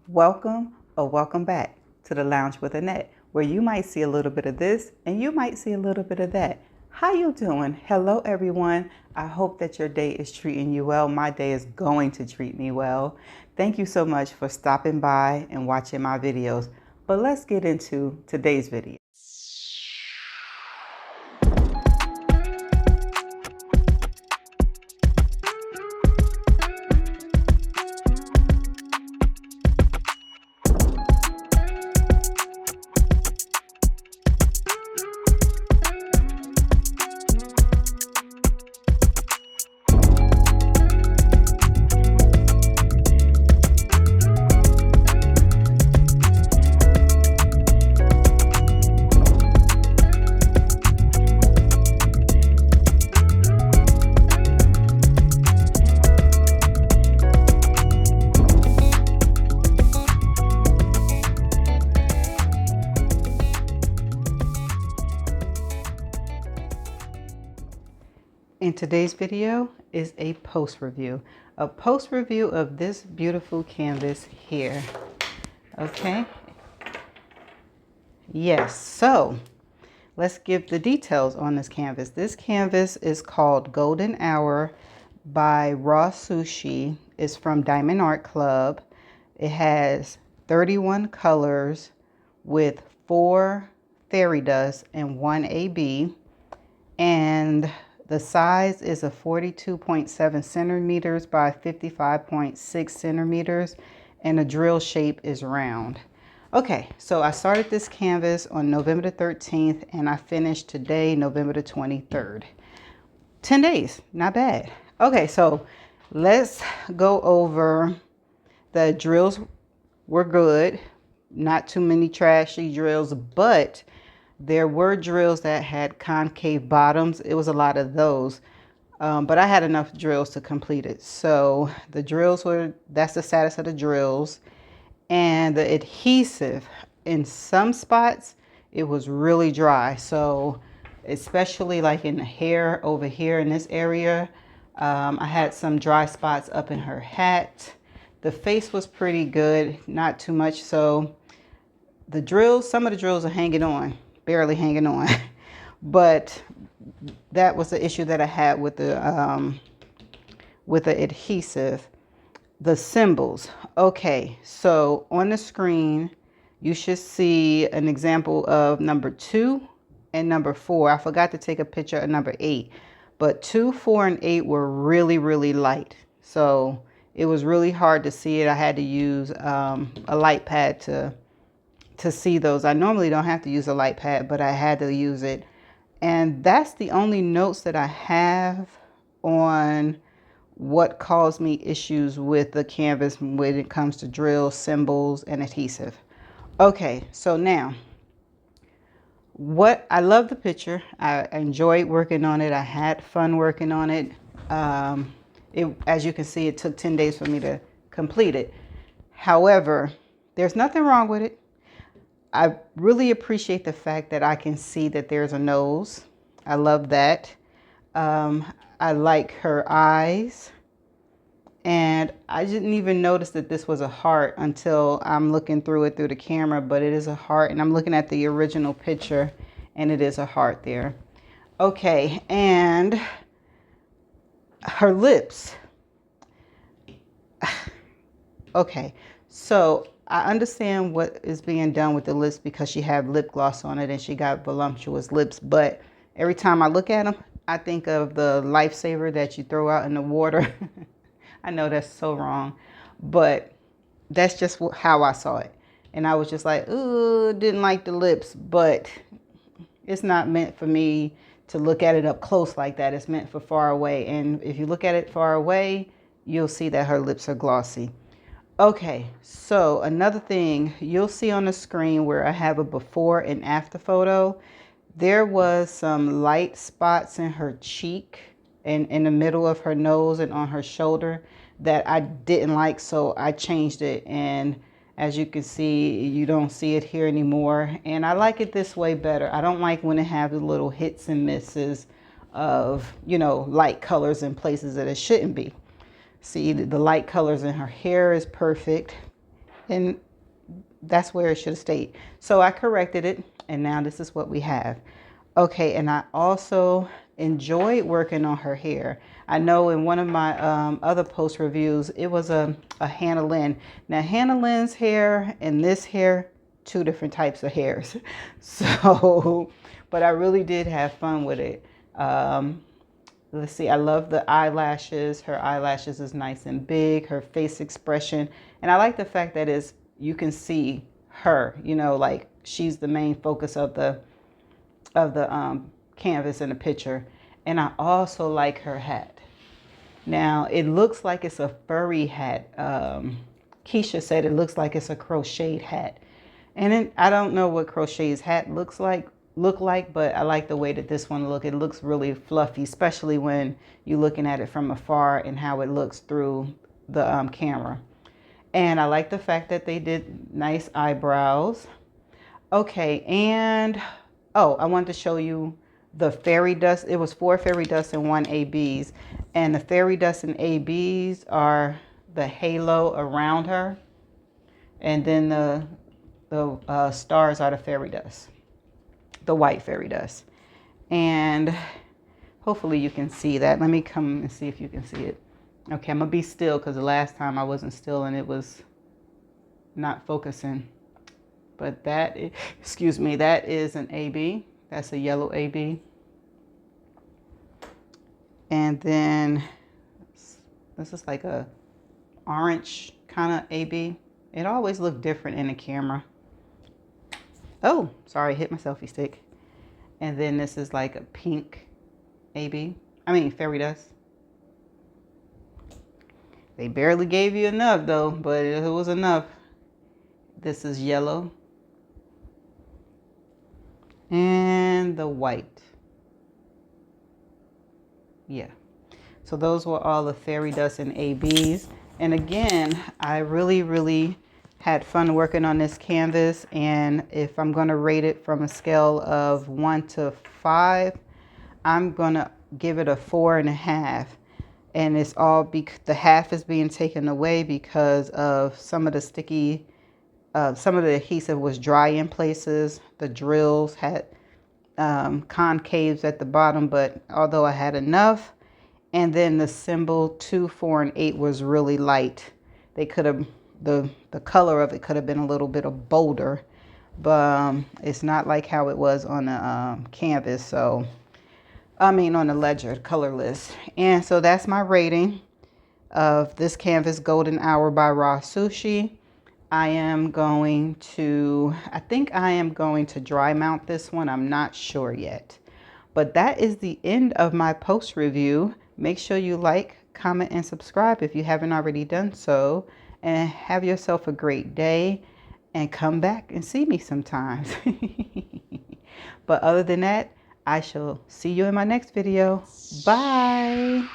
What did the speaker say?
Welcome or welcome back to the Lounge with Annette, where you might see a little bit of this and you might see a little bit of that. How you doing? Hello everyone. I hope that your day is treating you well. My day is going to treat me well. Thank you so much for stopping by and watching my videos. But let's get into today's video. In today's video is a post review of this beautiful canvas here. Okay. Yes, so let's give the details on this canvas. This canvas is called Golden Hour by Raw Sushi. It's from Diamond Art Club. It has 31 colors with 4 fairy dust and 1 AB. And the size is a 42.7 centimeters by 55.6 centimeters. And the drill shape is round. Okay, so I started this canvas on November the 13th and I finished today, November the 23rd. 10 days, not bad. Okay, so let's go over the drills. Were good, not too many trashy drills, but there were drills that had concave bottoms. It was a lot of those, but I had enough drills to complete it. So the drills were, that's the status of the drills. And the adhesive, in some spots, it was really dry. So especially like in the hair over here in this area, I had some dry spots up in her hat. The face was pretty good, not too much. So the drills, some of the drills are hanging on, barely hanging on. But that was the issue that I had with the adhesive. The symbols. Okay, so on the screen, you should see an example of number 2 and number 4. I forgot to take a picture of number 8, but 2, 4, and 8 were really, really light. So it was really hard to see it. I had to use a light pad to see those. I normally don't have to use a light pad, but I had to use it. And that's the only notes that I have on what caused me issues with the canvas when it comes to drills, symbols, and adhesive. Okay, so now, I love the picture. I enjoyed working on it. I had fun working on it. As you can see, it took 10 days for me to complete it. However, there's nothing wrong with it. I really appreciate the fact that I can see that there's a nose. I love that. I like her eyes. And I didn't even notice that this was a heart until I'm looking through it through the camera, but it is a heart. And I'm looking at the original picture and it is a heart there. Okay, and her lips. Okay, so I understand what is being done with the lips because she had lip gloss on it and she got voluptuous lips. But every time I look at them, I think of the lifesaver that you throw out in the water. I know that's so wrong, but that's just how I saw it. And I was just like, ooh, didn't like the lips, but it's not meant for me to look at it up close like that. It's meant for far away. And if you look at it far away, you'll see that her lips are glossy. Okay, so another thing you'll see on the screen where I have a before and after photo, there was some light spots in her cheek and in the middle of her nose and on her shoulder that I didn't like, so I changed it. And as you can see, you don't see it here anymore. And I like it this way better. I don't like when it has the little hits and misses of, you know, light colors in places that it shouldn't be. See, the light colors in her hair is perfect. And that's where it should have stayed. So I corrected it, and now this is what we have. Okay, and I also enjoyed working on her hair. I know in one of my other post reviews, it was a Hannah Lynn. Now, Hannah Lynn's hair and this hair, two different types of hairs. So, but I really did have fun with it. Let's see, I love the eyelashes. Her eyelashes is nice and big, her face expression. And I like the fact that you can see her, you know, like she's the main focus of the canvas in the picture. And I also like her hat. Now it looks like it's a furry hat. Keisha said it looks like it's a crocheted hat, and I don't know what crochet's hat look like, but I like the way that this one look. It looks really fluffy, especially when you're looking at it from afar and how it looks through the camera. And I like the fact that they did nice eyebrows. Okay, and oh, I wanted to show you the fairy dust. It was 4 fairy dust and 1 ABs. And the fairy dust and ABs are the halo around her. And then the stars are the fairy dust, the white fairy dust. And hopefully you can see that. Let me come and see if you can see it. Okay, I'm going to be still because the last time I wasn't still and it was not focusing. But that is an AB. That's a yellow AB. And then this is like a orange kind of AB. It always looked different in the camera. Oh, sorry, hit my selfie stick. And then this is like a pink AB. I mean, fairy dust. They barely gave you enough though, but it was enough. This is yellow. And the white. Yeah. So those were all the fairy dust and ABs. And again, I really had fun working on this canvas. And if I'm going to rate it from a scale of 1 to 5, I'm going to give it a 4.5. And it's all the half is being taken away because of some of the sticky, some of the adhesive was dry in places. The drills had concaves at the bottom, but although I had enough. And then the symbol 2, 4, and 8 was really light. They could have, the color of it could have been a little bit of bolder, but it's not like how it was on the canvas. So, I mean on the ledger, colorless. And so that's my rating of this canvas, Golden Hour by Raw Sushi. I think I am going to dry mount this one. I'm not sure yet. But that is the end of my post review. Make sure you like, comment, and subscribe if you haven't already done so. And have yourself a great day. And come back and see me sometimes. But other than that, I shall see you in my next video. Bye.